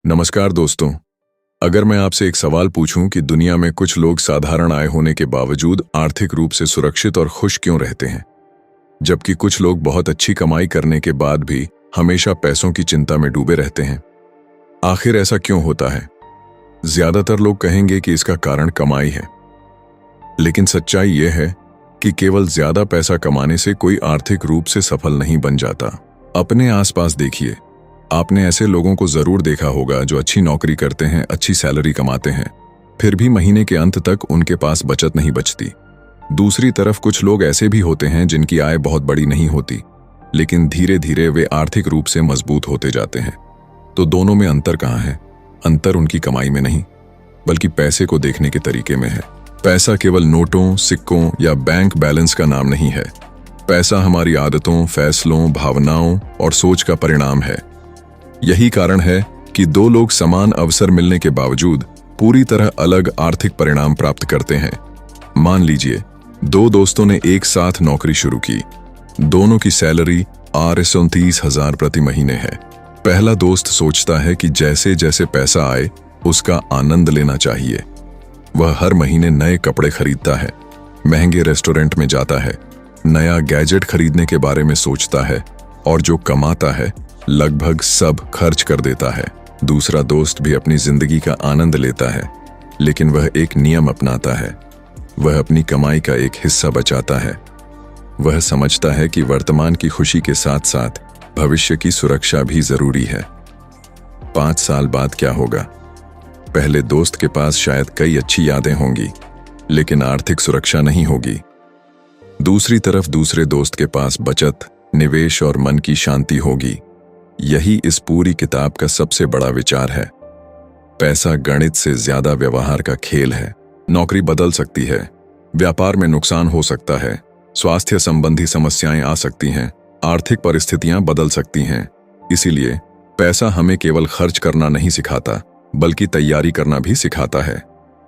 नमस्कार दोस्तों। अगर मैं आपसे एक सवाल पूछूं कि दुनिया में कुछ लोग साधारण आय होने के बावजूद आर्थिक रूप से सुरक्षित और खुश क्यों रहते हैं, जबकि कुछ लोग बहुत अच्छी कमाई करने के बाद भी हमेशा पैसों की चिंता में डूबे रहते हैं, आखिर ऐसा क्यों होता है? ज्यादातर लोग कहेंगे कि इसका कारण कमाई है, लेकिन सच्चाई यह है कि केवल ज्यादा पैसा कमाने से कोई आर्थिक रूप से सफल नहीं बन जाता। अपने आसपास देखिए, आपने ऐसे लोगों को जरूर देखा होगा जो अच्छी नौकरी करते हैं, अच्छी सैलरी कमाते हैं, फिर भी महीने के अंत तक उनके पास बचत नहीं बचती। दूसरी तरफ कुछ लोग ऐसे भी होते हैं जिनकी आय बहुत बड़ी नहीं होती, लेकिन धीरे धीरे वे आर्थिक रूप से मजबूत होते जाते हैं। तो दोनों में अंतर कहाँ है? अंतर उनकी कमाई में नहीं, बल्कि पैसे को देखने के तरीके में है। पैसा केवल नोटों, सिक्कों या बैंक बैलेंस का नाम नहीं है। पैसा हमारी आदतों, फैसलों, भावनाओं और सोच का परिणाम है। यही कारण है कि दो लोग समान अवसर मिलने के बावजूद पूरी तरह अलग आर्थिक परिणाम प्राप्त करते हैं। मान लीजिए, दो दोस्तों ने एक साथ नौकरी शुरू की। दोनों की सैलरी 29,000 प्रति महीने है। पहला दोस्त सोचता है कि जैसे जैसे पैसा आए उसका आनंद लेना चाहिए। वह हर महीने नए कपड़े खरीदता है, महंगे रेस्टोरेंट में जाता है, नया गैजेट खरीदने के बारे में सोचता है और जो कमाता है लगभग सब खर्च कर देता है। दूसरा दोस्त भी अपनी जिंदगी का आनंद लेता है, लेकिन वह एक नियम अपनाता है। वह अपनी कमाई का एक हिस्सा बचाता है। वह समझता है कि वर्तमान की खुशी के साथ साथ भविष्य की सुरक्षा भी जरूरी है। 5 साल बाद क्या होगा? पहले दोस्त के पास शायद कई अच्छी यादें होंगी, लेकिन आर्थिक सुरक्षा नहीं होगी। दूसरी तरफ दूसरे दोस्त के पास बचत, निवेश और मन की शांति होगी। यही इस पूरी किताब का सबसे बड़ा विचार है। पैसा गणित से ज्यादा व्यवहार का खेल है। नौकरी बदल सकती है, व्यापार में नुकसान हो सकता है, स्वास्थ्य संबंधी समस्याएं आ सकती हैं, आर्थिक परिस्थितियां बदल सकती हैं। इसीलिए पैसा हमें केवल खर्च करना नहीं सिखाता, बल्कि तैयारी करना भी सिखाता है।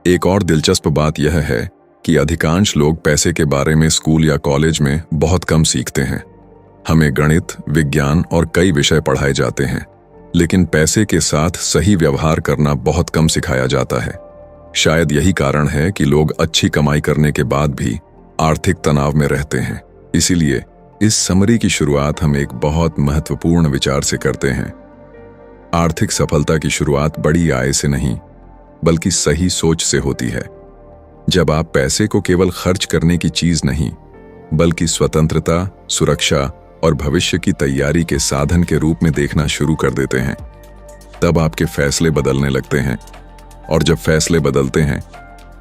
एक और दिलचस्प बात यह है कि अधिकांश लोग पैसे के बारे में स्कूल या कॉलेज में बहुत कम सीखते हैं। हमें गणित, विज्ञान और कई विषय पढ़ाए जाते हैं, लेकिन पैसे के साथ सही व्यवहार करना बहुत कम सिखाया जाता है। शायद यही कारण है कि लोग अच्छी कमाई करने के बाद भी आर्थिक तनाव में रहते हैं। इसीलिए इस समरी की शुरुआत हम एक बहुत महत्वपूर्ण विचार से करते हैं। आर्थिक सफलता की शुरुआत बड़ी आय से नहीं, बल्कि सही सोच से होती है। जब आप पैसे को केवल खर्च करने की चीज नहीं, बल्कि स्वतंत्रता, सुरक्षा और भविष्य की तैयारी के साधन के रूप में देखना शुरू कर देते हैं, तब आपके फैसले बदलने लगते हैं। और जब फैसले बदलते हैं,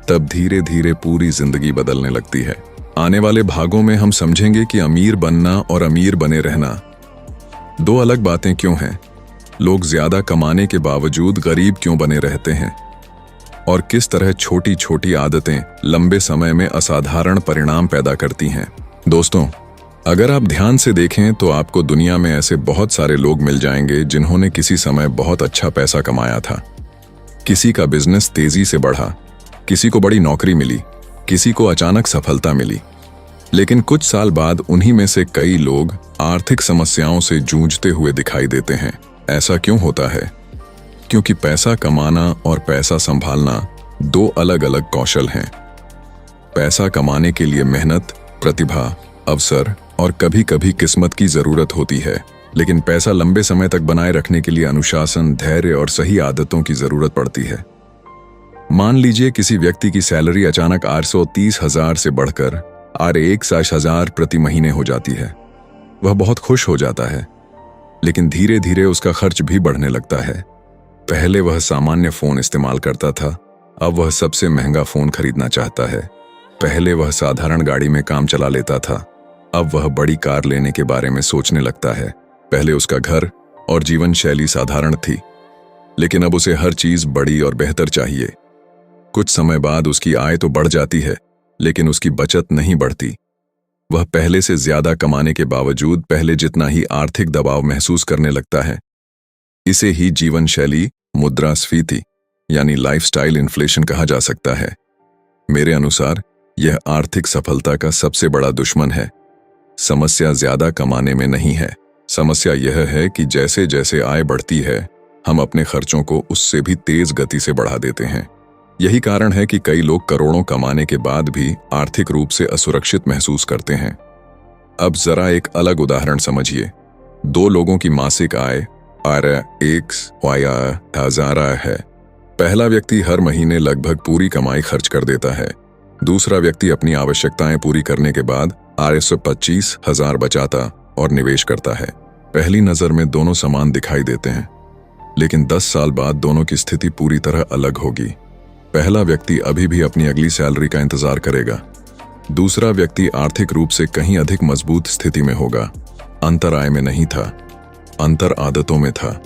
तब धीरे धीरे पूरी जिंदगी बदलने लगती है। आने वाले भागों में हम समझेंगे कि अमीर बनना और अमीर बने रहना दो अलग बातें क्यों हैं, लोग ज्यादा कमाने के बावजूद गरीब क्यों बने रहते हैं, और किस तरह छोटी छोटी आदतें लंबे समय में असाधारण परिणाम पैदा करती हैं। दोस्तों, अगर आप ध्यान से देखें तो आपको दुनिया में ऐसे बहुत सारे लोग मिल जाएंगे जिन्होंने किसी समय बहुत अच्छा पैसा कमाया था। किसी का बिजनेस तेजी से बढ़ा, किसी को बड़ी नौकरी मिली, किसी को अचानक सफलता मिली। लेकिन कुछ साल बाद उन्हीं में से कई लोग आर्थिक समस्याओं से जूझते हुए दिखाई देते हैं। ऐसा क्यों होता है? क्योंकि पैसा कमाना और पैसा संभालना दो अलग अलग कौशल हैं। पैसा कमाने के लिए मेहनत, प्रतिभा, अवसर और कभी कभी किस्मत की जरूरत होती है, लेकिन पैसा लंबे समय तक बनाए रखने के लिए अनुशासन, धैर्य और सही आदतों की जरूरत पड़ती है। मान लीजिए किसी व्यक्ति की सैलरी अचानक 830,000 से बढ़कर 61,000 प्रति महीने हो जाती है। वह बहुत खुश हो जाता है, लेकिन धीरे धीरे उसका खर्च भी बढ़ने लगता है। पहले वह सामान्य फोन इस्तेमाल करता था, अब वह सबसे महंगा फोन खरीदना चाहता है। पहले वह साधारण गाड़ी में काम चला लेता था, अब वह बड़ी कार लेने के बारे में सोचने लगता है। पहले उसका घर और जीवन शैली साधारण थी, लेकिन अब उसे हर चीज बड़ी और बेहतर चाहिए। कुछ समय बाद उसकी आय तो बढ़ जाती है, लेकिन उसकी बचत नहीं बढ़ती। वह पहले से ज्यादा कमाने के बावजूद पहले जितना ही आर्थिक दबाव महसूस करने लगता है। इसे ही जीवन शैली मुद्रास्फीति यानी लाइफस्टाइल इन्फ्लेशन कहा जा सकता है। मेरे अनुसार यह आर्थिक सफलता का सबसे बड़ा दुश्मन है। समस्या ज्यादा कमाने में नहीं है, समस्या यह है कि जैसे जैसे आय बढ़ती है, हम अपने खर्चों को उससे भी तेज गति से बढ़ा देते हैं। यही कारण है कि कई लोग करोड़ों कमाने के बाद भी आर्थिक रूप से असुरक्षित महसूस करते हैं। अब जरा एक अलग उदाहरण समझिए। दो लोगों की मासिक आय ₹1,000 है। पहला व्यक्ति हर महीने लगभग पूरी कमाई खर्च कर देता है। दूसरा व्यक्ति अपनी आवश्यकताएं पूरी करने के बाद ₹25,000 बचाता और निवेश करता है। पहली नजर में दोनों समान दिखाई देते हैं, लेकिन 10 साल बाद दोनों की स्थिति पूरी तरह अलग होगी। पहला व्यक्ति अभी भी अपनी अगली सैलरी का इंतजार करेगा। दूसरा व्यक्ति आर्थिक रूप से कहीं अधिक मजबूत स्थिति में होगा। अंतर आय में नहीं था, अंतर आदतों में था।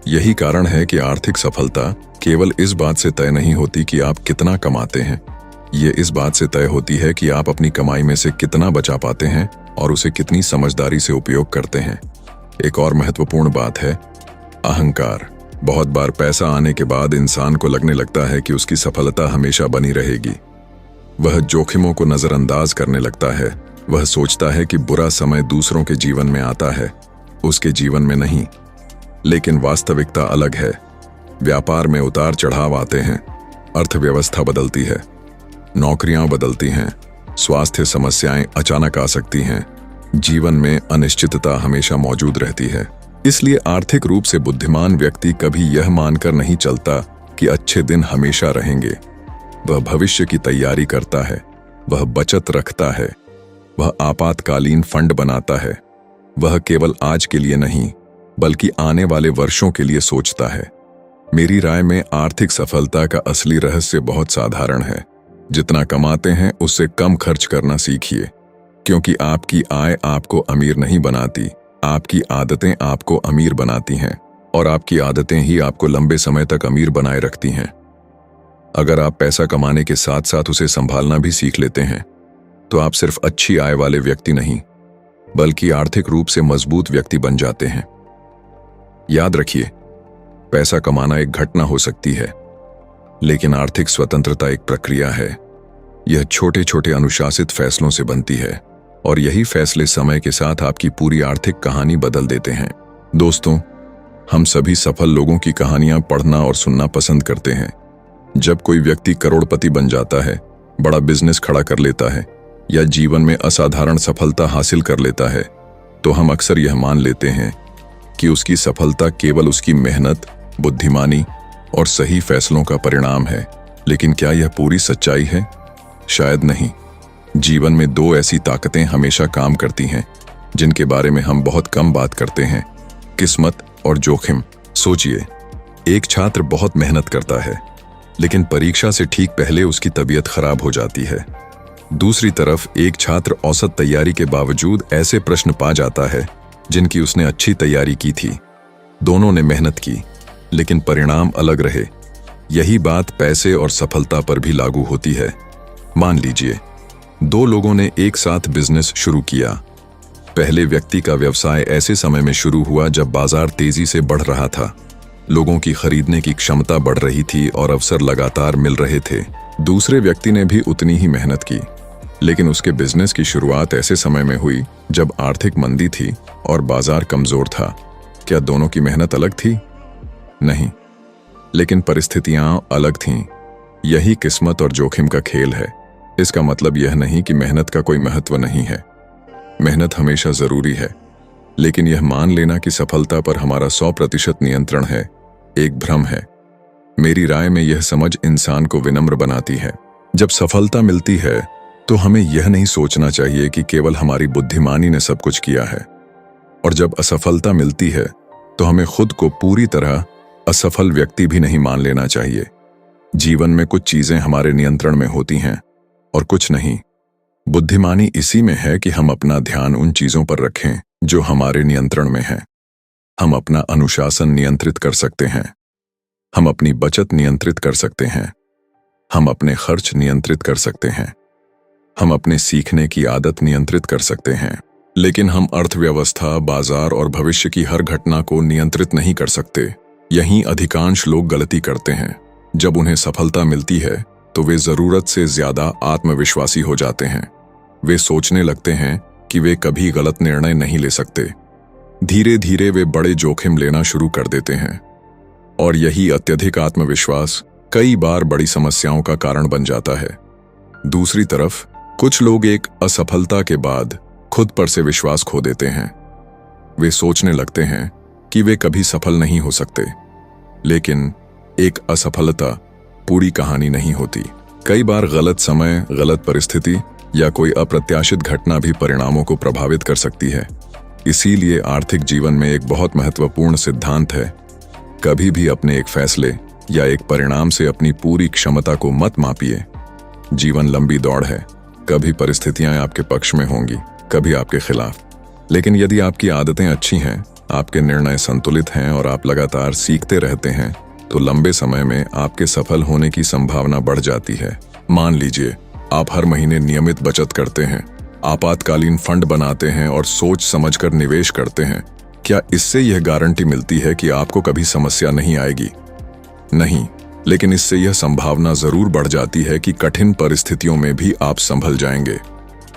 यही कारण है कि आर्थिक सफलता केवल इस बात से तय नहीं होती कि आप कितना कमाते हैं, ये इस बात से तय होती है कि आप अपनी कमाई में से कितना बचा पाते हैं और उसे कितनी समझदारी से उपयोग करते हैं। एक और महत्वपूर्ण बात है अहंकार। बहुत बार पैसा आने के बाद इंसान को लगने लगता है कि उसकी सफलता हमेशा बनी रहेगी। वह जोखिमों को नजरअंदाज करने लगता है। वह सोचता है कि बुरा समय दूसरों के जीवन में आता है, उसके जीवन में नहीं। लेकिन वास्तविकता अलग है। व्यापार में उतार चढ़ाव आते हैं, अर्थव्यवस्था बदलती है, नौकरियां बदलती हैं, स्वास्थ्य समस्याएं अचानक आ सकती हैं। जीवन में अनिश्चितता हमेशा मौजूद रहती है। इसलिए आर्थिक रूप से बुद्धिमान व्यक्ति कभी यह मानकर नहीं चलता कि अच्छे दिन हमेशा रहेंगे। वह भविष्य की तैयारी करता है, वह बचत रखता है, वह आपातकालीन फंड बनाता है। वह केवल आज के लिए नहीं, बल्कि आने वाले वर्षों के लिए सोचता है। मेरी राय में आर्थिक सफलता का असली रहस्य बहुत साधारण है। जितना कमाते हैं उससे कम खर्च करना सीखिए, क्योंकि आपकी आय आपको अमीर नहीं बनाती, आपकी आदतें आपको अमीर बनाती हैं, और आपकी आदतें ही आपको लंबे समय तक अमीर बनाए रखती हैं। अगर आप पैसा कमाने के साथ साथ उसे संभालना भी सीख लेते हैं, तो आप सिर्फ अच्छी आय वाले व्यक्ति नहीं, बल्कि आर्थिक रूप से मजबूत व्यक्ति बन जाते हैं। याद रखिए, पैसा कमाना एक घटना हो सकती है, लेकिन आर्थिक स्वतंत्रता एक प्रक्रिया है। यह छोटे छोटे अनुशासित फैसलों से बनती है, और यही फैसले समय के साथ आपकी पूरी आर्थिक कहानी बदल देते हैं। दोस्तों, हम सभी सफल लोगों की कहानियां पढ़ना और सुनना पसंद करते हैं। जब कोई व्यक्ति करोड़पति बन जाता है, बड़ा बिजनेस खड़ा कर लेता है, या जीवन में असाधारण सफलता हासिल कर लेता है, तो हम अक्सर यह मान लेते हैं कि उसकी सफलता केवल उसकी मेहनत, बुद्धिमानी और सही फैसलों का परिणाम है। लेकिन क्या यह पूरी सच्चाई है? शायद नहीं। जीवन में दो ऐसी ताकतें हमेशा काम करती हैं, जिनके बारे में हम बहुत कम बात करते हैं: किस्मत और जोखिम। सोचिए, एक छात्र बहुत मेहनत करता है, लेकिन परीक्षा से ठीक पहले उसकी तबीयत खराब हो जाती है। दूसरी तरफ एक छात्र औसत तैयारी के बावजूद ऐसे प्रश्न पा जाता है जिनकी उसने अच्छी तैयारी की थी। दोनों ने मेहनत की, लेकिन परिणाम अलग रहे। यही बात पैसे और सफलता पर भी लागू होती है। मान लीजिए, दो लोगों ने एक साथ बिजनेस शुरू किया। पहले व्यक्ति का व्यवसाय ऐसे समय में शुरू हुआ जब बाजार तेजी से बढ़ रहा था, लोगों की खरीदने की क्षमता बढ़ रही थी और अवसर लगातार मिल रहे थे। दूसरे व्यक्ति ने भी उतनी ही मेहनत की, लेकिन उसके बिजनेस की शुरुआत ऐसे समय में हुई जब आर्थिक मंदी थी और बाजार कमजोर था। क्या दोनों की मेहनत अलग थी? नहीं, लेकिन परिस्थितियां अलग थीं। यही किस्मत और जोखिम का खेल है। इसका मतलब यह नहीं कि मेहनत का कोई महत्व नहीं है। मेहनत हमेशा जरूरी है, लेकिन यह मान लेना कि सफलता पर हमारा 100% नियंत्रण है, एक भ्रम है। मेरी राय में यह समझ इंसान को विनम्र बनाती है। जब सफलता मिलती है, तो हमें यह नहीं सोचना चाहिए कि केवल हमारी बुद्धिमानी ने सब कुछ किया है, और जब असफलता मिलती है, तो हमें खुद को पूरी तरह असफल व्यक्ति भी नहीं मान लेना चाहिए। जीवन में कुछ चीजें हमारे नियंत्रण में होती हैं और कुछ नहीं। बुद्धिमानी इसी में है कि हम अपना ध्यान उन चीजों पर रखें जो हमारे नियंत्रण में है। हम अपना अनुशासन नियंत्रित कर सकते हैं, हम अपनी बचत नियंत्रित कर सकते हैं, हम अपने खर्च नियंत्रित कर सकते हैं, हम अपने सीखने की आदत नियंत्रित कर सकते हैं, लेकिन हम अर्थव्यवस्था, बाजार और भविष्य की हर घटना को नियंत्रित नहीं कर सकते। यहीं अधिकांश लोग गलती करते हैं। जब उन्हें सफलता मिलती है, तो वे जरूरत से ज्यादा आत्मविश्वासी हो जाते हैं। वे सोचने लगते हैं कि वे कभी गलत निर्णय नहीं ले सकते। धीरे धीरे वे बड़े जोखिम लेना शुरू कर देते हैं। और यही अत्यधिक आत्मविश्वास कई बार बड़ी समस्याओं का कारण बन जाता है। दूसरी तरफ कुछ लोग एक असफलता के बाद खुद पर से विश्वास खो देते हैं। वे सोचने लगते हैं कि वे कभी सफल नहीं हो सकते। लेकिन एक असफलता पूरी कहानी नहीं होती। कई बार गलत समय, गलत परिस्थिति या कोई अप्रत्याशित घटना भी परिणामों को प्रभावित कर सकती है। इसीलिए आर्थिक जीवन में एक बहुत महत्वपूर्ण सिद्धांत है, कभी भी अपने एक फैसले या एक परिणाम से अपनी पूरी क्षमता को मत मापिए। जीवन लंबी दौड़ है, कभी परिस्थितियां आपके पक्ष में होंगी, कभी आपके खिलाफ। लेकिन यदि आपकी आदतें अच्छी हैं, आपके निर्णय संतुलित हैं और आप लगातार सीखते रहते हैं, तो लंबे समय में आपके सफल होने की संभावना बढ़ जाती है। मान लीजिए आप हर महीने नियमित बचत करते हैं, आपातकालीन फंड बनाते हैं और सोच समझकर निवेश करते हैं। क्या इससे यह गारंटी मिलती है कि आपको कभी समस्या नहीं आएगी? नहीं, लेकिन इससे यह संभावना जरूर बढ़ जाती है कि कठिन परिस्थितियों में भी आप संभल जाएंगे।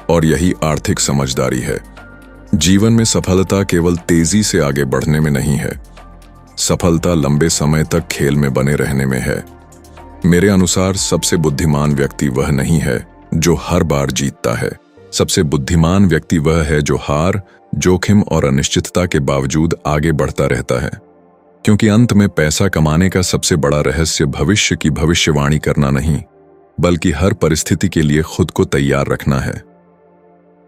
और यही आर्थिक समझदारी है। जीवन में सफलता केवल तेजी से आगे बढ़ने में नहीं है, सफलता लंबे समय तक खेल में बने रहने में है। मेरे अनुसार सबसे बुद्धिमान व्यक्ति वह नहीं है जो हर बार जीतता है। सबसे बुद्धिमान व्यक्ति वह है जो हार, जोखिम और अनिश्चितता के बावजूद आगे बढ़ता रहता है। क्योंकि अंत में पैसा कमाने का सबसे बड़ा रहस्य भविष्य की भविष्यवाणी करना नहीं, बल्कि हर परिस्थिति के लिए खुद को तैयार रखना है।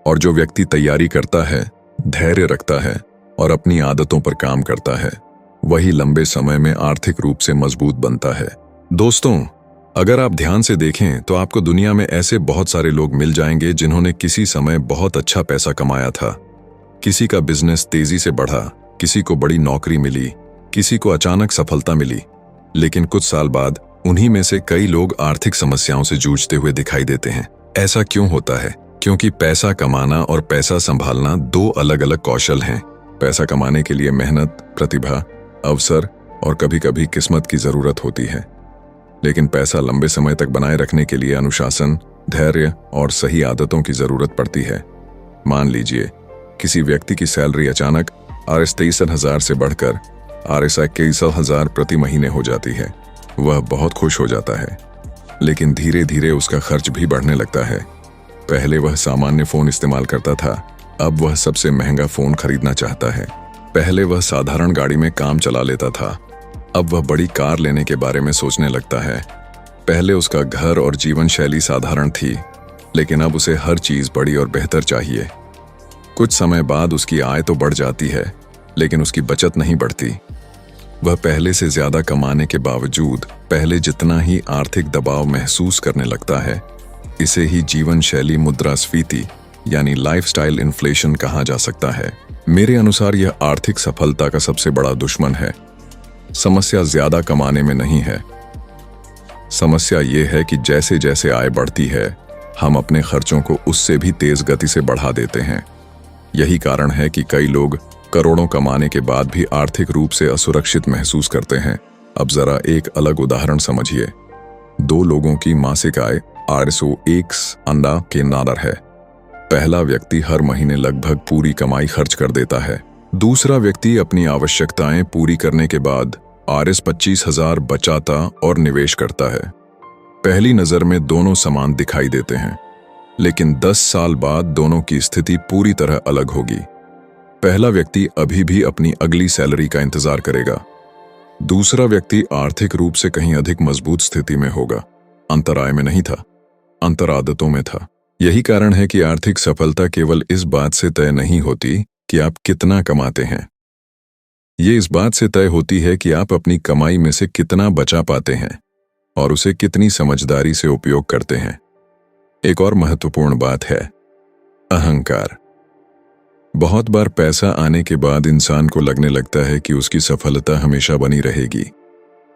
और जो व्यक्ति तैयारी करता है, धैर्य रखता है और अपनी आदतों पर काम करता है, वही लंबे समय में आर्थिक रूप से मजबूत बनता है। दोस्तों, अगर आप ध्यान से देखें तो आपको दुनिया में ऐसे बहुत सारे लोग मिल जाएंगे जिन्होंने किसी समय बहुत अच्छा पैसा कमाया था। किसी का बिजनेस तेजी से बढ़ा, किसी को बड़ी नौकरी मिली, किसी को अचानक सफलता मिली। लेकिन कुछ साल बाद उन्हीं में से कई लोग आर्थिक समस्याओं से जूझते हुए दिखाई देते हैं। ऐसा क्यों होता है? क्योंकि पैसा कमाना और पैसा संभालना दो अलग अलग कौशल हैं। पैसा कमाने के लिए मेहनत, प्रतिभा, अवसर और कभी-कभी किस्मत की जरूरत होती है। लेकिन पैसा लंबे समय तक बनाए रखने के लिए अनुशासन, धैर्य और सही आदतों की जरूरत पड़ती है। मान लीजिए किसी व्यक्ति की सैलरी अचानक Rs 23,000 से बढ़कर Rs 21,000 प्रति महीने हो जाती है। वह बहुत खुश हो जाता है, लेकिन धीरे धीरे उसका खर्च भी बढ़ने लगता है। पहले वह सामान्य फोन इस्तेमाल करता था, अब वह सबसे महंगा फोन खरीदना चाहता है। पहले वह साधारण गाड़ी में काम चला लेता था, अब वह बड़ी कार लेने के बारे में सोचने लगता है। पहले उसका घर और जीवन शैली साधारण थी, लेकिन अब उसे हर चीज बड़ी और बेहतर चाहिए। कुछ समय बाद उसकी आय तो बढ़ जाती है, लेकिन उसकी बचत नहीं बढ़ती। वह पहले से ज्यादा कमाने के बावजूद पहले जितना ही आर्थिक दबाव महसूस करने लगता है। इसे ही जीवन शैली मुद्रास्फीति यानी लाइफस्टाइल इन्फ्लेशन कहा जा सकता है। मेरे अनुसार यह आर्थिक सफलता का सबसे बड़ा दुश्मन है। समस्या ज्यादा कमाने में नहीं है, समस्या यह है कि जैसे जैसे आय बढ़ती है, हम अपने खर्चों को उससे भी तेज गति से बढ़ा देते हैं। यही कारण है कि कई लोग करोड़ों कमाने के बाद भी आर्थिक रूप से असुरक्षित महसूस करते हैं। अब जरा एक अलग उदाहरण समझिए। दो लोगों की मासिक आय Rs अंडा के नादर है। पहला व्यक्ति हर महीने लगभग पूरी कमाई खर्च कर देता है। दूसरा व्यक्ति अपनी आवश्यकताएं पूरी करने के बाद Rs 25,000 बचाता और निवेश करता है। पहली नजर में दोनों समान दिखाई देते हैं, लेकिन 10 साल बाद दोनों की स्थिति पूरी तरह अलग होगी। पहला व्यक्ति अभी भी अपनी अगली सैलरी का इंतजार करेगा, दूसरा व्यक्ति आर्थिक रूप से कहीं अधिक मजबूत स्थिति में होगा। अंतर आय में नहीं था, अंतर आदतों में था। यही कारण है कि आर्थिक सफलता केवल इस बात से तय नहीं होती कि आप कितना कमाते हैं, ये इस बात से तय होती है कि आप अपनी कमाई में से कितना बचा पाते हैं और उसे कितनी समझदारी से उपयोग करते हैं। एक और महत्वपूर्ण बात है अहंकार। बहुत बार पैसा आने के बाद इंसान को लगने लगता है कि उसकी सफलता हमेशा बनी रहेगी।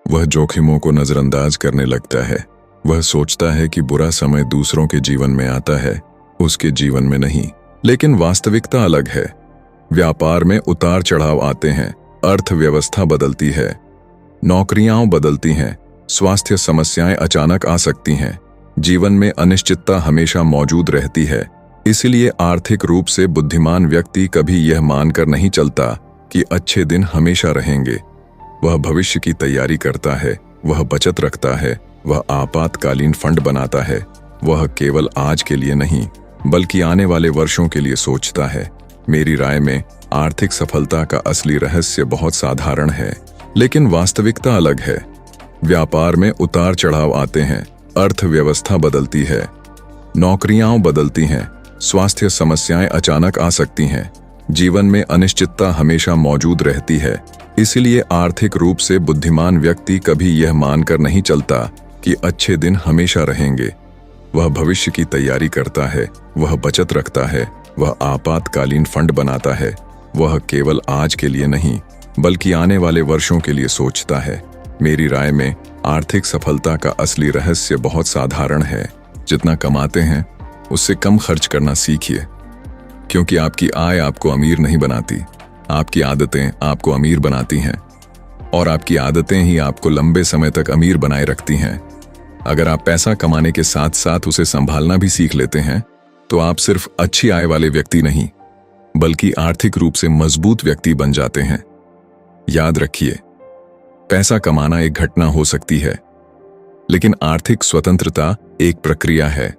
वह जोखिमों को नजरअंदाज करने लगता है। वह सोचता है कि बुरा समय दूसरों के जीवन में आता है, उसके जीवन में नहीं। लेकिन वास्तविकता अलग है। व्यापार में उतार चढ़ाव आते हैं, अर्थव्यवस्था बदलती है, नौकरियां बदलती हैं, स्वास्थ्य समस्याएं अचानक आ सकती हैं। जीवन में अनिश्चितता हमेशा मौजूद रहती है। इसलिए आर्थिक रूप से बुद्धिमान व्यक्ति कभी यह मानकर नहीं चलता कि अच्छे दिन हमेशा रहेंगे। वह भविष्य की तैयारी करता है, वह बचत रखता है, वह आपातकालीन फंड बनाता है। वह केवल आज के लिए नहीं बल्कि आने वाले वर्षों के लिए सोचता है। मेरी राय में आर्थिक सफलता का असली रहस्य बहुत साधारण है, लेकिन वास्तविकता अलग है। व्यापार में उतार चढ़ाव आते हैं, अर्थव्यवस्था बदलती है, नौकरियां बदलती हैं, स्वास्थ्य समस्याएं अचानक आ सकती हैं, जीवन में अनिश्चितता हमेशा मौजूद रहती है। इसलिए आर्थिक रूप से बुद्धिमान व्यक्ति कभी यह मानकर नहीं चलता कि अच्छे दिन हमेशा रहेंगे। वह भविष्य की तैयारी करता है, वह बचत रखता है, वह आपातकालीन फंड बनाता है। वह केवल आज के लिए नहीं बल्कि आने वाले वर्षों के लिए सोचता है। मेरी राय में आर्थिक सफलता का असली रहस्य बहुत साधारण है। जितना कमाते हैं उससे कम खर्च करना सीखिए, क्योंकि आपकी आय आपको अमीर नहीं बनाती, आपकी आदतें आपको अमीर बनाती हैं, और आपकी आदतें ही आपको लंबे समय तक अमीर बनाए रखती हैं। अगर आप पैसा कमाने के साथ साथ उसे संभालना भी सीख लेते हैं तो आप सिर्फ अच्छी आय वाले व्यक्ति नहीं बल्कि आर्थिक रूप से मजबूत व्यक्ति बन जाते हैं। याद रखिए, पैसा कमाना एक घटना हो सकती है, लेकिन आर्थिक स्वतंत्रता एक प्रक्रिया है।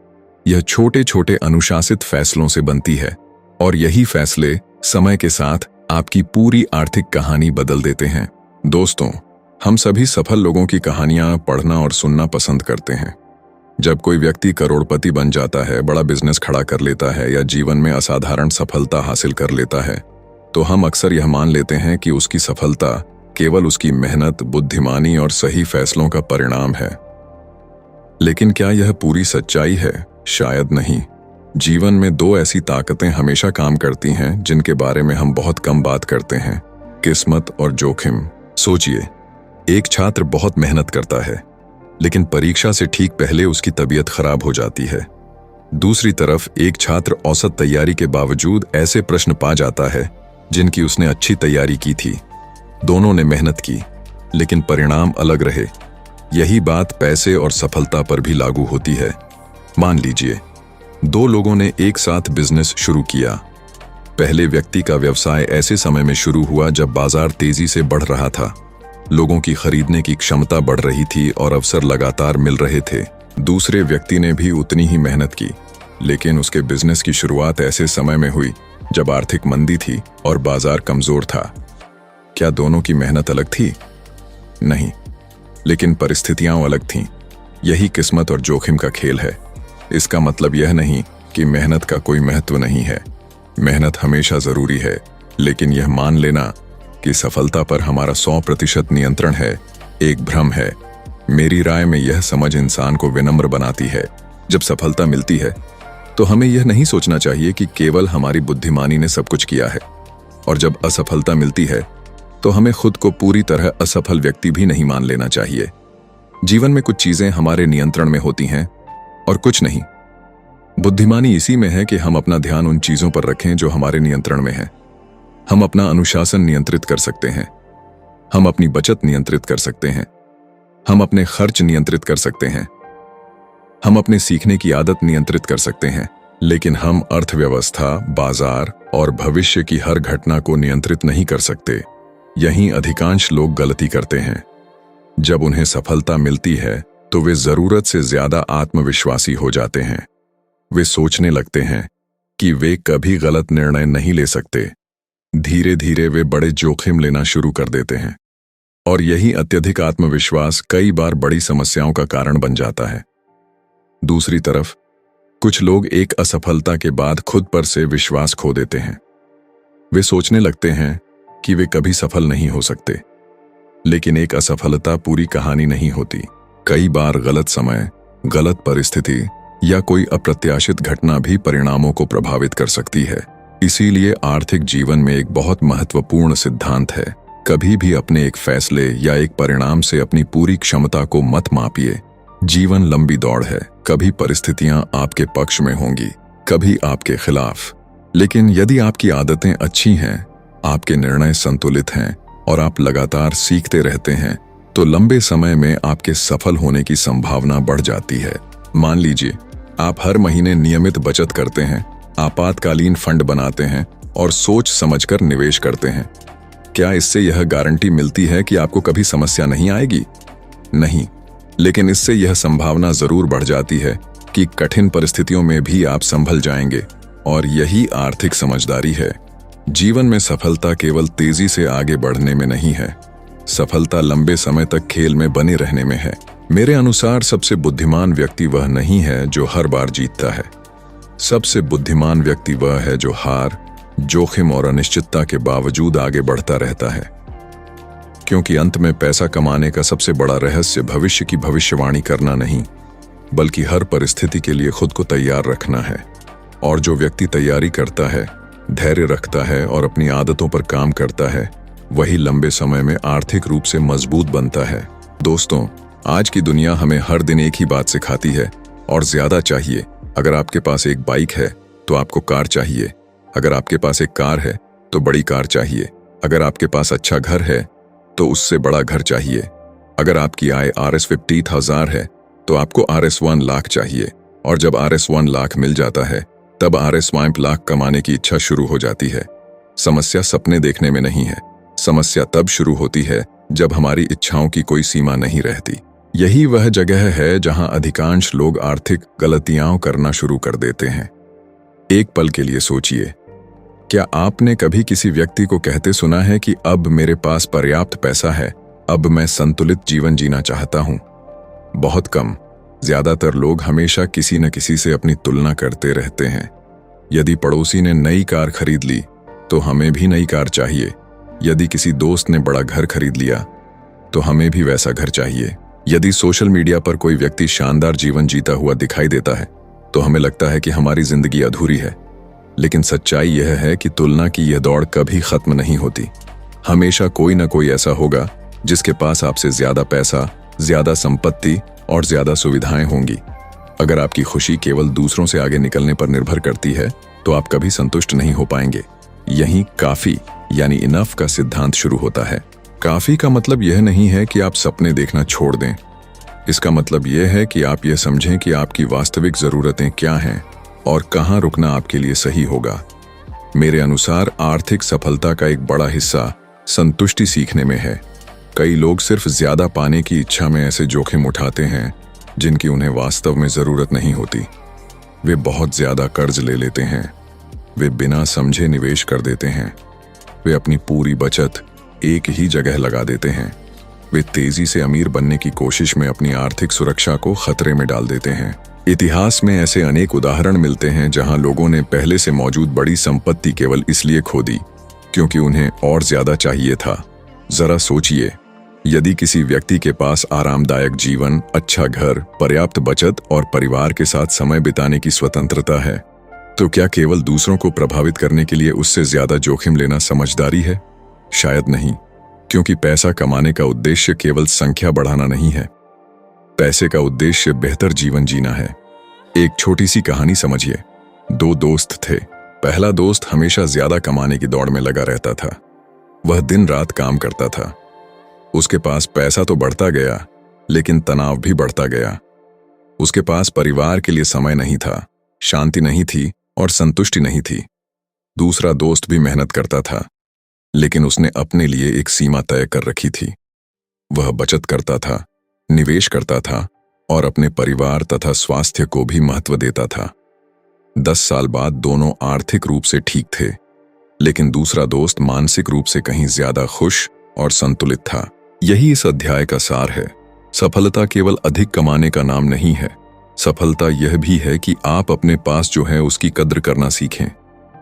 यह छोटे छोटे अनुशासित फैसलों से बनती है, और यही फैसले समय के साथ आपकी पूरी आर्थिक कहानी बदल देते हैं। दोस्तों, हम सभी सफल लोगों की कहानियां पढ़ना और सुनना पसंद करते हैं। जब कोई व्यक्ति करोड़पति बन जाता है, बड़ा बिजनेस खड़ा कर लेता है या जीवन में असाधारण सफलता हासिल कर लेता है, तो हम अक्सर यह मान लेते हैं कि उसकी सफलता केवल उसकी मेहनत, बुद्धिमानी और सही फैसलों का परिणाम है। लेकिन क्या यह पूरी सच्चाई है? शायद नहीं। जीवन में दो ऐसी ताकतें हमेशा काम करती हैं जिनके बारे में हम बहुत कम बात करते हैं: किस्मत और जोखिम। सोचिए, एक छात्र बहुत मेहनत करता है, लेकिन परीक्षा से ठीक पहले उसकी तबीयत खराब हो जाती है। दूसरी तरफ एक छात्र औसत तैयारी के बावजूद ऐसे प्रश्न पा जाता है जिनकी उसने अच्छी तैयारी की थी। दोनों ने मेहनत की, लेकिन परिणाम अलग रहे। यही बात पैसे और सफलता पर भी लागू होती है। मान लीजिए, दो लोगों ने एक साथ बिजनेस शुरू किया। पहले व्यक्ति का व्यवसाय ऐसे समय में शुरू हुआ जब बाजार तेजी से बढ़ रहा था, लोगों की खरीदने की क्षमता बढ़ रही थी और अवसर लगातार मिल रहे थे। दूसरे व्यक्ति ने भी उतनी ही मेहनत की, लेकिन उसके बिजनेस की शुरुआत ऐसे समय में हुई जब आर्थिक मंदी थी और बाजार कमजोर था। क्या दोनों की मेहनत अलग थी? नहीं, लेकिन परिस्थितियां अलग थीं। यही किस्मत और जोखिम का खेल है। इसका मतलब यह नहीं कि मेहनत का कोई महत्व नहीं है। मेहनत हमेशा जरूरी है, लेकिन यह मान लेना कि सफलता पर हमारा 100% नियंत्रण है, एक भ्रम है। मेरी राय में यह समझ इंसान को विनम्र बनाती है। जब सफलता मिलती है तो हमें यह नहीं सोचना चाहिए कि केवल हमारी बुद्धिमानी ने सब कुछ किया है, और जब असफलता मिलती है तो हमें खुद को पूरी तरह असफल व्यक्ति भी नहीं मान लेना चाहिए। जीवन में कुछ चीजें हमारे नियंत्रण में होती हैं और कुछ नहीं। बुद्धिमानी इसी में है कि हम अपना ध्यान उन चीजों पर रखें जो हमारे नियंत्रण में है। हम अपना अनुशासन नियंत्रित कर सकते हैं, हम अपनी बचत नियंत्रित कर सकते हैं, हम अपने खर्च नियंत्रित कर सकते हैं, हम अपने सीखने की आदत नियंत्रित कर सकते हैं, लेकिन हम अर्थव्यवस्था, बाजार और भविष्य की हर घटना को नियंत्रित नहीं कर सकते। यहीं अधिकांश लोग गलती करते हैं। जब उन्हें सफलता मिलती है तो वे जरूरत से ज्यादा आत्मविश्वासी हो जाते हैं। वे सोचने लगते हैं कि वे कभी गलत निर्णय नहीं ले सकते। धीरे धीरे वे बड़े जोखिम लेना शुरू कर देते हैं, और यही अत्यधिक आत्मविश्वास कई बार बड़ी समस्याओं का कारण बन जाता है। दूसरी तरफ कुछ लोग एक असफलता के बाद खुद पर से विश्वास खो देते हैं। वे सोचने लगते हैं कि वे कभी सफल नहीं हो सकते, लेकिन एक असफलता पूरी कहानी नहीं होती। कई बार गलत समय, गलत परिस्थिति या कोई अप्रत्याशित घटना भी परिणामों को प्रभावित कर सकती है। इसीलिए आर्थिक जीवन में एक बहुत महत्वपूर्ण सिद्धांत है: कभी भी अपने एक फैसले या एक परिणाम से अपनी पूरी क्षमता को मत मापिए। जीवन लंबी दौड़ है, कभी परिस्थितियां आपके पक्ष में होंगी, कभी आपके खिलाफ। लेकिन यदि आपकी आदतें अच्छी हैं, आपके निर्णय संतुलित हैं और आप लगातार सीखते रहते हैं, तो लंबे समय में आपके सफल होने की संभावना बढ़ जाती है। मान लीजिए, आप हर महीने नियमित बचत करते हैं, आपातकालीन फंड बनाते हैं और सोच समझकर निवेश करते हैं। क्या इससे यह गारंटी मिलती है कि आपको कभी समस्या नहीं आएगी? नहीं, लेकिन इससे यह संभावना जरूर बढ़ जाती है कि कठिन परिस्थितियों में भी आप संभल जाएंगे। और यही आर्थिक समझदारी है। जीवन में सफलता केवल तेजी से आगे बढ़ने में नहीं है, सफलता लंबे समय तक खेल में बने रहने में है। मेरे अनुसार सबसे बुद्धिमान व्यक्ति वह नहीं है जो हर बार जीतता है। सबसे बुद्धिमान व्यक्ति वह है जो हार, जोखिम और अनिश्चितता के बावजूद आगे बढ़ता रहता है। क्योंकि अंत में पैसा कमाने का सबसे बड़ा रहस्य भविष्य की भविष्यवाणी करना नहीं, बल्कि हर परिस्थिति के लिए खुद को तैयार रखना है। और जो व्यक्ति तैयारी करता है, धैर्य रखता है और अपनी आदतों पर काम करता है, वही लंबे समय में आर्थिक रूप से मजबूत बनता है। दोस्तों, आज की दुनिया हमें हर दिन एक ही बात सिखाती है, और ज्यादा चाहिए। अगर आपके पास एक बाइक है तो आपको कार चाहिए, अगर आपके पास एक कार है तो बड़ी कार चाहिए, अगर आपके पास अच्छा घर है तो उससे बड़ा घर चाहिए, अगर आपकी आय RS50,000 है तो आपको RS1 लाख चाहिए, और जब RS1 लाख मिल जाता है तब RS1 लाख कमाने की इच्छा शुरू हो जाती है। समस्या सपने देखने में नहीं है, समस्या तब शुरू होती है जब हमारी इच्छाओं की कोई सीमा नहीं रहती। यही वह जगह है जहां अधिकांश लोग आर्थिक गलतियां करना शुरू कर देते हैं। एक पल के लिए सोचिए, क्या आपने कभी किसी व्यक्ति को कहते सुना है कि अब मेरे पास पर्याप्त पैसा है, अब मैं संतुलित जीवन जीना चाहता हूं? बहुत कम। ज्यादातर लोग हमेशा किसी न किसी से अपनी तुलना करते रहते हैं। यदि पड़ोसी ने नई कार खरीद ली तो हमें भी नई कार चाहिए। यदि किसी दोस्त ने बड़ा घर खरीद लिया तो हमें भी वैसा घर चाहिए। यदि सोशल मीडिया पर कोई व्यक्ति शानदार जीवन जीता हुआ दिखाई देता है तो हमें लगता है कि हमारी जिंदगी अधूरी है। लेकिन सच्चाई यह है कि तुलना की यह दौड़ कभी खत्म नहीं होती। हमेशा कोई ना कोई ऐसा होगा जिसके पास आपसे ज्यादा पैसा, ज्यादा संपत्ति और ज्यादा सुविधाएं होंगी। अगर आपकी खुशी केवल दूसरों से आगे निकलने पर निर्भर करती है तो आप कभी संतुष्ट नहीं हो पाएंगे। यहीं काफी यानी इनफ का सिद्धांत शुरू होता है। काफी का मतलब यह नहीं है कि आप सपने देखना छोड़ दें। इसका मतलब यह है कि आप यह समझें कि आपकी वास्तविक जरूरतें क्या हैं और कहां रुकना आपके लिए सही होगा। मेरे अनुसार आर्थिक सफलता का एक बड़ा हिस्सा संतुष्टि सीखने में है। कई लोग सिर्फ ज्यादा पाने की इच्छा में ऐसे जोखिम उठाते हैं जिनकी उन्हें वास्तव में जरूरत नहीं होती। वे बहुत ज्यादा कर्ज ले लेते हैं, वे बिना समझे निवेश कर देते हैं, वे अपनी पूरी बचत एक ही जगह लगा देते हैं, वे तेजी से अमीर बनने की कोशिश में अपनी आर्थिक सुरक्षा को खतरे में डाल देते हैं। इतिहास में ऐसे अनेक उदाहरण मिलते हैं जहां लोगों ने पहले से मौजूद बड़ी संपत्ति केवल इसलिए खो दी क्योंकि उन्हें और ज्यादा चाहिए था। जरा सोचिए, यदि किसी व्यक्ति के पास आरामदायक जीवन, अच्छा घर, पर्याप्त बचत और परिवार के साथ समय बिताने की स्वतंत्रता है, तो क्या केवल दूसरों को प्रभावित करने के लिए उससे ज्यादा जोखिम लेना समझदारी है? शायद नहीं, क्योंकि पैसा कमाने का उद्देश्य केवल संख्या बढ़ाना नहीं है। पैसे का उद्देश्य बेहतर जीवन जीना है। एक छोटी सी कहानी समझिए। दो दोस्त थे। पहला दोस्त हमेशा ज्यादा कमाने की दौड़ में लगा रहता था। वह दिन रात काम करता था। उसके पास पैसा तो बढ़ता गया, लेकिन तनाव भी बढ़ता गया। उसके पास परिवार के लिए समय नहीं था, शांति नहीं थी और संतुष्टि नहीं थी। दूसरा दोस्त भी मेहनत करता था, लेकिन उसने अपने लिए एक सीमा तय कर रखी थी। वह बचत करता था, निवेश करता था और अपने परिवार तथा स्वास्थ्य को भी महत्व देता था। 10 साल बाद दोनों आर्थिक रूप से ठीक थे, लेकिन दूसरा दोस्त मानसिक रूप से कहीं ज्यादा खुश और संतुलित था। यही इस अध्याय का सार है। सफलता केवल अधिक कमाने का नाम नहीं है। सफलता यह भी है कि आप अपने पास जो है उसकी कद्र करना सीखें।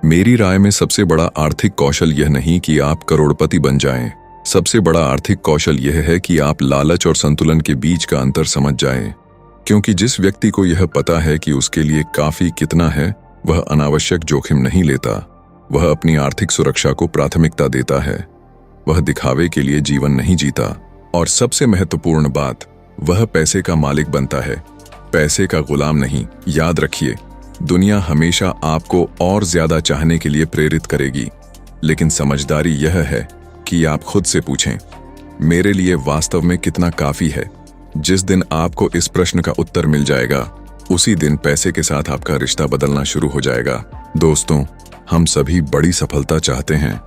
मेरी राय में सबसे बड़ा आर्थिक कौशल यह नहीं कि आप करोड़पति बन जाएं। सबसे बड़ा आर्थिक कौशल यह है कि आप लालच और संतुलन के बीच का अंतर समझ जाएं। क्योंकि जिस व्यक्ति को यह पता है कि उसके लिए काफी कितना है, वह अनावश्यक जोखिम नहीं लेता। वह अपनी आर्थिक सुरक्षा को प्राथमिकता देता है। वह दिखावे के लिए जीवन नहीं जीता। और सबसे महत्वपूर्ण बात, वह पैसे का मालिक बनता है, पैसे का गुलाम नहीं। याद रखिए, दुनिया हमेशा आपको और ज्यादा चाहने के लिए प्रेरित करेगी, लेकिन समझदारी यह है कि आप खुद से पूछें, मेरे लिए वास्तव में कितना काफी है। जिस दिन आपको इस प्रश्न का उत्तर मिल जाएगा, उसी दिन पैसे के साथ आपका रिश्ता बदलना शुरू हो जाएगा। दोस्तों, हम सभी बड़ी सफलता चाहते हैं,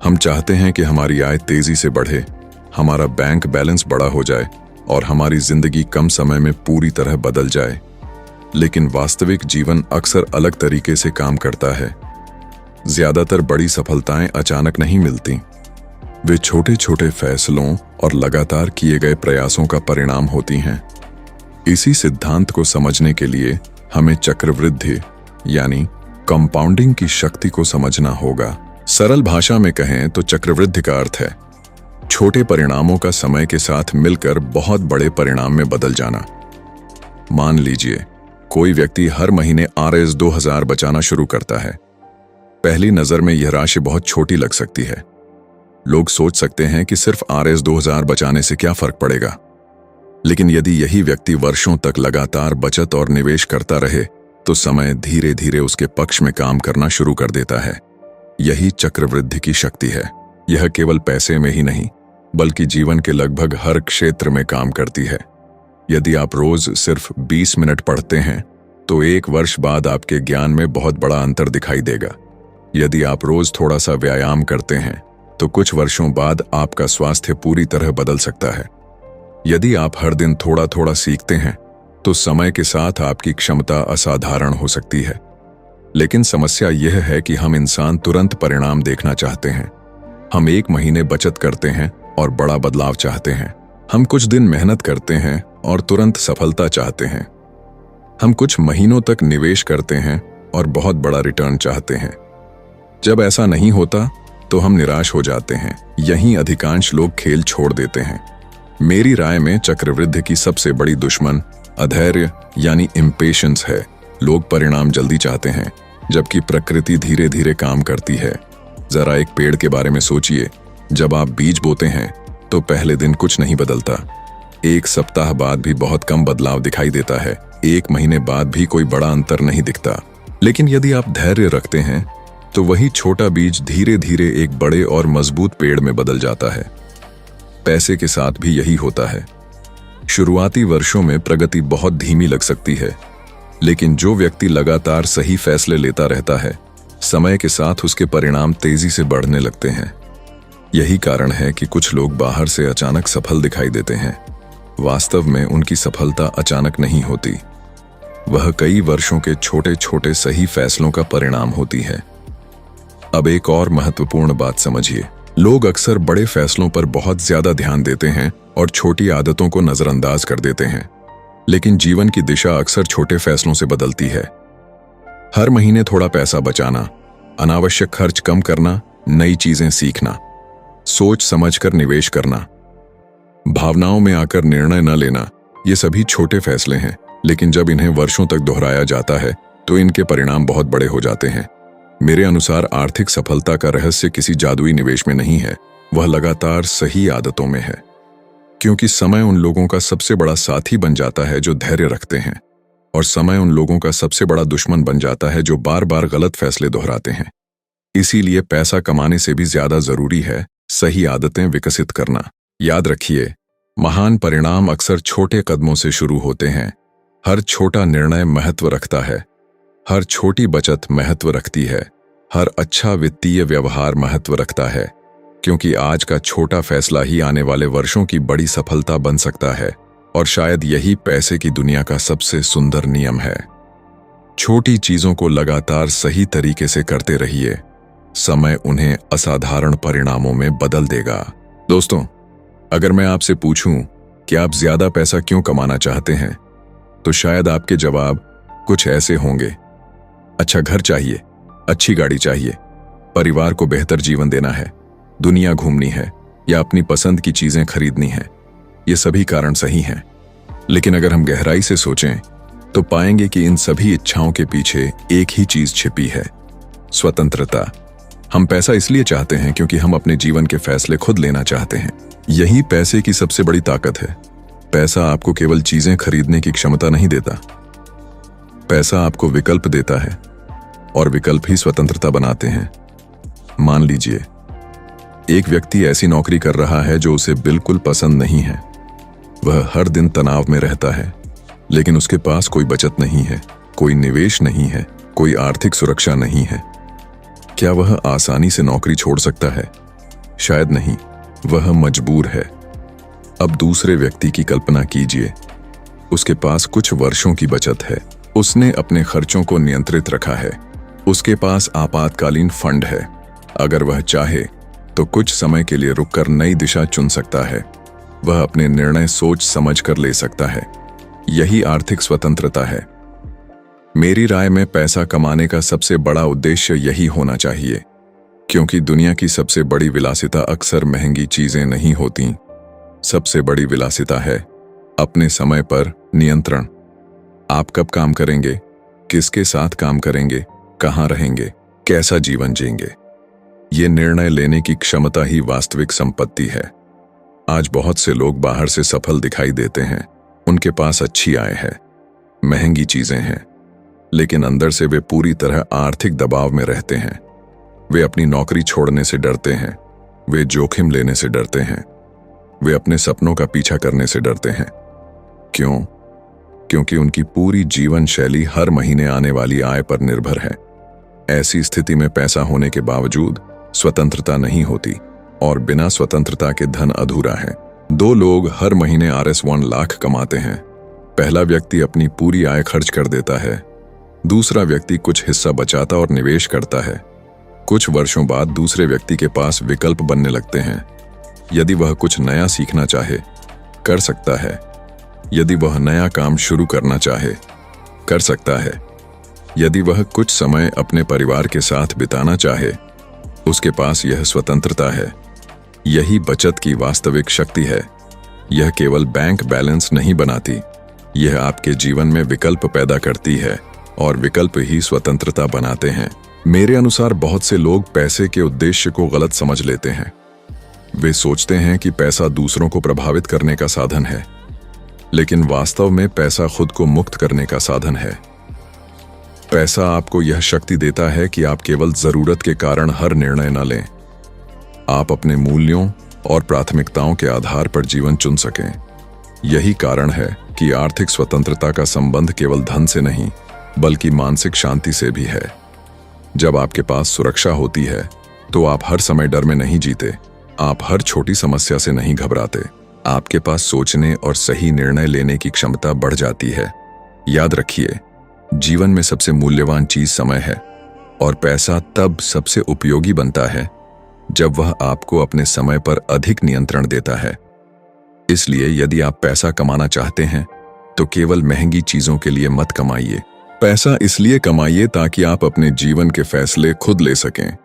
हम चाहते हैं कि हमारी आय तेजी से बढ़े, हमारा बैंक बैलेंस बड़ा हो जाए और हमारी जिंदगी कम समय में पूरी तरह बदल जाए। लेकिन वास्तविक जीवन अक्सर अलग तरीके से काम करता है। ज्यादातर बड़ी सफलताएं अचानक नहीं मिलती, वे छोटे छोटे फैसलों और लगातार किए गए प्रयासों का परिणाम होती हैं। इसी सिद्धांत को समझने के लिए हमें चक्रवृद्धि यानी कंपाउंडिंग की शक्ति को समझना होगा। सरल भाषा में कहें तो चक्रवृद्धि का अर्थ है छोटे परिणामों का समय के साथ मिलकर बहुत बड़े परिणाम में बदल जाना। मान लीजिए कोई व्यक्ति हर महीने RS 2000 बचाना शुरू करता है। पहली नजर में यह राशि बहुत छोटी लग सकती है। लोग सोच सकते हैं कि सिर्फ RS 2000 बचाने से क्या फर्क पड़ेगा। लेकिन यदि यही व्यक्ति वर्षों तक लगातार बचत और निवेश करता रहे तो समय धीरे धीरे उसके पक्ष में काम करना शुरू कर देता है। यही चक्रवृद्धि की शक्ति है। यह केवल पैसे में ही नहीं बल्कि जीवन के लगभग हर क्षेत्र में काम करती है। यदि आप रोज सिर्फ 20 मिनट पढ़ते हैं तो 1 वर्ष बाद आपके ज्ञान में बहुत बड़ा अंतर दिखाई देगा। यदि आप रोज थोड़ा सा व्यायाम करते हैं तो कुछ वर्षों बाद आपका स्वास्थ्य पूरी तरह बदल सकता है। यदि आप हर दिन थोड़ा थोड़ा सीखते हैं तो समय के साथ आपकी क्षमता असाधारण हो सकती है। लेकिन समस्या यह है कि हम इंसान तुरंत परिणाम देखना चाहते हैं। हम 1 महीने बचत करते हैं और बड़ा बदलाव चाहते हैं। हम कुछ दिन मेहनत करते हैं और तुरंत सफलता चाहते हैं। हम कुछ महीनों तक निवेश करते हैं और बहुत बड़ा रिटर्न चाहते हैं। जब ऐसा नहीं होता तो हम निराश हो जाते हैं। यहीं अधिकांश लोग खेल छोड़ देते हैं। मेरी राय में चक्रवृद्धि की सबसे बड़ी दुश्मन अधैर्य यानी इम्पेशेंस है। लोग परिणाम जल्दी चाहते हैं जबकि प्रकृति धीरे धीरे काम करती है। जरा एक पेड़ के बारे में सोचिए। जब आप बीज बोते हैं तो पहले दिन कुछ नहीं बदलता। 1 सप्ताह बाद भी बहुत कम बदलाव दिखाई देता है। 1 महीने बाद भी कोई बड़ा अंतर नहीं दिखता। लेकिन यदि आप धैर्य रखते हैं तो वही छोटा बीज धीरे धीरे एक बड़े और मजबूत पेड़ में बदल जाता है। पैसे के साथ भी यही होता है। शुरुआती वर्षों में प्रगति बहुत धीमी लग सकती है, लेकिन जो व्यक्ति लगातार सही फैसले लेता रहता है, समय के साथ उसके परिणाम तेजी से बढ़ने लगते हैं। यही कारण है कि कुछ लोग बाहर से अचानक सफल दिखाई देते हैं। वास्तव में उनकी सफलता अचानक नहीं होती, वह कई वर्षों के छोटे छोटे सही फैसलों का परिणाम होती है। अब एक और महत्वपूर्ण बात समझिए। लोग अक्सर बड़े फैसलों पर बहुत ज्यादा ध्यान देते हैं और छोटी आदतों को नजरअंदाज कर देते हैं। लेकिन जीवन की दिशा अक्सर छोटे फैसलों से बदलती है। हर महीने थोड़ा पैसा बचाना, अनावश्यक खर्च कम करना, नई चीजें सीखना, सोच समझकर निवेश करना, भावनाओं में आकर निर्णय न लेना, ये सभी छोटे फैसले हैं। लेकिन जब इन्हें वर्षों तक दोहराया जाता है तो इनके परिणाम बहुत बड़े हो जाते हैं। मेरे अनुसार आर्थिक सफलता का रहस्य किसी जादुई निवेश में नहीं है, वह लगातार सही आदतों में है। क्योंकि समय उन लोगों का सबसे बड़ा साथी बन जाता है जो धैर्य रखते हैं, और समय उन लोगों का सबसे बड़ा दुश्मन बन जाता है जो बार बार गलत फैसले दोहराते हैं। इसीलिए पैसा कमाने से भी ज्यादा जरूरी है सही आदतें विकसित करना। याद रखिए, महान परिणाम अक्सर छोटे कदमों से शुरू होते हैं। हर छोटा निर्णय महत्व रखता है, हर छोटी बचत महत्व रखती है, हर अच्छा वित्तीय व्यवहार महत्व रखता है। क्योंकि आज का छोटा फैसला ही आने वाले वर्षों की बड़ी सफलता बन सकता है। और शायद यही पैसे की दुनिया का सबसे सुंदर नियम है। छोटी चीजों को लगातार सही तरीके से करते रहिए, समय उन्हें असाधारण परिणामों में बदल देगा। दोस्तों, अगर मैं आपसे पूछूं कि आप ज्यादा पैसा क्यों कमाना चाहते हैं, तो शायद आपके जवाब कुछ ऐसे होंगे। अच्छा घर चाहिए, अच्छी गाड़ी चाहिए, परिवार को बेहतर जीवन देना है, दुनिया घूमनी है या अपनी पसंद की चीजें खरीदनी है। ये सभी कारण सही हैं। लेकिन अगर हम गहराई से सोचें तो पाएंगे कि इन सभी इच्छाओं के पीछे एक ही चीज छिपी है, स्वतंत्रता। हम पैसा इसलिए चाहते हैं क्योंकि हम अपने जीवन के फैसले खुद लेना चाहते हैं। यही पैसे की सबसे बड़ी ताकत है। पैसा आपको केवल चीजें खरीदने की क्षमता नहीं देता, पैसा आपको विकल्प देता है और विकल्प ही स्वतंत्रता बनाते हैं। मान लीजिए एक व्यक्ति ऐसी नौकरी कर रहा है जो उसे बिल्कुल पसंद नहीं है। वह हर दिन तनाव में रहता है, लेकिन उसके पास कोई बचत नहीं है, कोई निवेश नहीं है, कोई आर्थिक सुरक्षा नहीं है। क्या वह आसानी से नौकरी छोड़ सकता है? शायद नहीं, वह मजबूर है। अब दूसरे व्यक्ति की कल्पना कीजिए। उसके पास कुछ वर्षों की बचत है, उसने अपने खर्चों को नियंत्रित रखा है, उसके पास आपातकालीन फंड है। अगर वह चाहे तो कुछ समय के लिए रुककर नई दिशा चुन सकता है। वह अपने निर्णय सोच समझ कर ले सकता है। यही आर्थिक स्वतंत्रता है। मेरी राय में पैसा कमाने का सबसे बड़ा उद्देश्य यही होना चाहिए, क्योंकि दुनिया की सबसे बड़ी विलासिता अक्सर महंगी चीजें नहीं होती। सबसे बड़ी विलासिता है अपने समय पर नियंत्रण। आप कब काम करेंगे, किसके साथ काम करेंगे, कहाँ रहेंगे, कैसा जीवन जिएंगे, ये निर्णय लेने की क्षमता ही वास्तविक संपत्ति है। आज बहुत से लोग बाहर से सफल दिखाई देते हैं, उनके पास अच्छी आय है, महंगी चीजें हैं, लेकिन अंदर से वे पूरी तरह आर्थिक दबाव में रहते हैं। वे अपनी नौकरी छोड़ने से डरते हैं, वे जोखिम लेने से डरते हैं, वे अपने सपनों का पीछा करने से डरते हैं। क्यों? क्योंकि उनकी पूरी जीवन शैली हर महीने आने वाली आय पर निर्भर है। ऐसी स्थिति में पैसा होने के बावजूद स्वतंत्रता नहीं होती, और बिना स्वतंत्रता के धन अधूरा है। दो लोग हर महीने RS1 लाख कमाते हैं। पहला व्यक्ति अपनी पूरी आय खर्च कर देता है, दूसरा व्यक्ति कुछ हिस्सा बचाता और निवेश करता है। कुछ वर्षों बाद दूसरे व्यक्ति के पास विकल्प बनने लगते हैं। यदि वह कुछ नया सीखना चाहे, कर सकता है। यदि वह नया काम शुरू करना चाहे, कर सकता है। यदि वह कुछ समय अपने परिवार के साथ बिताना चाहे, उसके पास यह स्वतंत्रता है। यही बचत की वास्तविक शक्ति है। यह केवल बैंक बैलेंस नहीं बनाती, यह आपके जीवन में विकल्प पैदा करती है, और विकल्प ही स्वतंत्रता बनाते हैं। मेरे अनुसार बहुत से लोग पैसे के उद्देश्य को गलत समझ लेते हैं। वे सोचते हैं कि पैसा दूसरों को प्रभावित करने का साधन है, लेकिन वास्तव में पैसा खुद को मुक्त करने का साधन है। पैसा आपको यह शक्ति देता है कि आप केवल जरूरत के कारण हर निर्णय न लें। आप अपने मूल्यों और प्राथमिकताओं के आधार पर जीवन चुन सकें। यही कारण है कि आर्थिक स्वतंत्रता का संबंध केवल धन से नहीं, बल्कि मानसिक शांति से भी है। जब आपके पास सुरक्षा होती है, तो आप हर समय डर में नहीं जीते, आप हर छोटी समस्या से नहीं घबराते। आपके पास सोचने और सही निर्णय लेने की क्षमता बढ़ जाती है। याद रखिए, जीवन में सबसे मूल्यवान चीज समय है, और पैसा तब सबसे उपयोगी बनता है जब वह आपको अपने समय पर अधिक नियंत्रण देता है। इसलिए यदि आप पैसा कमाना चाहते हैं, तो केवल महंगी चीजों के लिए मत कमाइए। पैसा इसलिए कमाइए ताकि आप अपने जीवन के फैसले खुद ले सकें।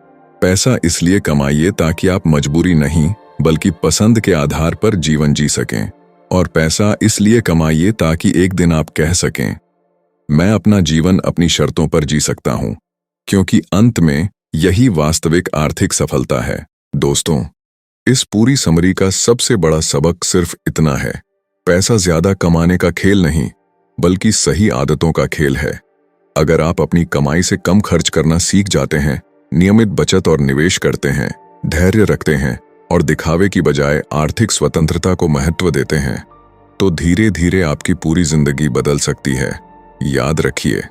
पैसा इसलिए कमाइए ताकि आप मजबूरी नहीं, बल्कि पसंद के आधार पर जीवन जी सकें। और पैसा इसलिए कमाइए ताकि एक दिन आप कह सकें, मैं अपना जीवन अपनी शर्तों पर जी सकता हूं, क्योंकि अंत में यही वास्तविक आर्थिक सफलता है। दोस्तों, इस पूरी समरी का सबसे बड़ा सबक सिर्फ इतना है, पैसा ज्यादा कमाने का खेल नहीं, बल्कि सही आदतों का खेल है। अगर आप अपनी कमाई से कम खर्च करना सीख जाते हैं, नियमित बचत और निवेश करते हैं, धैर्य रखते हैं और दिखावे की बजाय आर्थिक स्वतंत्रता को महत्व देते हैं, तो धीरे धीरे आपकी पूरी जिंदगी बदल सकती है। याद रखिए,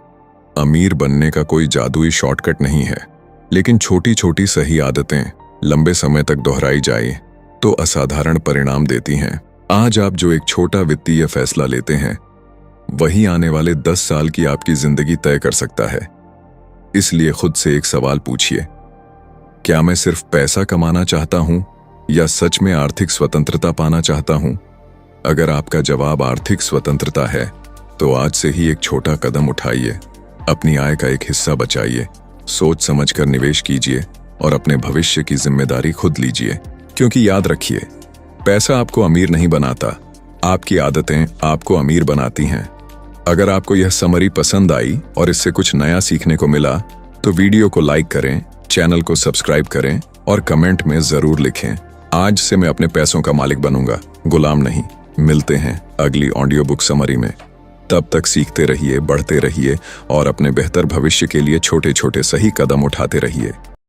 अमीर बनने का कोई जादुई शॉर्टकट नहीं है, लेकिन छोटी छोटी सही आदतें लंबे समय तक दोहराई जाए तो असाधारण परिणाम देती हैं। आज आप जो एक छोटा वित्तीय फैसला लेते हैं, वही आने वाले 10 साल की आपकी जिंदगी तय कर सकता है। इसलिए खुद से एक सवाल पूछिए, क्या मैं सिर्फ पैसा कमाना चाहता हूं, या सच में आर्थिक स्वतंत्रता पाना चाहता हूं? अगर आपका जवाब आर्थिक स्वतंत्रता है, तो आज से ही एक छोटा कदम उठाइए। अपनी आय का एक हिस्सा बचाइए, सोच समझकर निवेश कीजिए और अपने भविष्य की जिम्मेदारी खुद लीजिए। क्योंकि याद रखिए, पैसा आपको अमीर नहीं बनाता, आपकी आदतें आपको अमीर बनाती हैं। अगर आपको यह समरी पसंद आई और इससे कुछ नया सीखने को मिला, तो वीडियो को लाइक करें, चैनल को सब्सक्राइब करें और कमेंट में जरूर लिखें, आज से मैं अपने पैसों का मालिक बनूंगा, गुलाम नहीं। मिलते हैं अगली ऑडियो बुक समरी में। तब तक सीखते रहिए, बढ़ते रहिए और अपने बेहतर भविष्य के लिए छोटे छोटे सही कदम उठाते रहिए।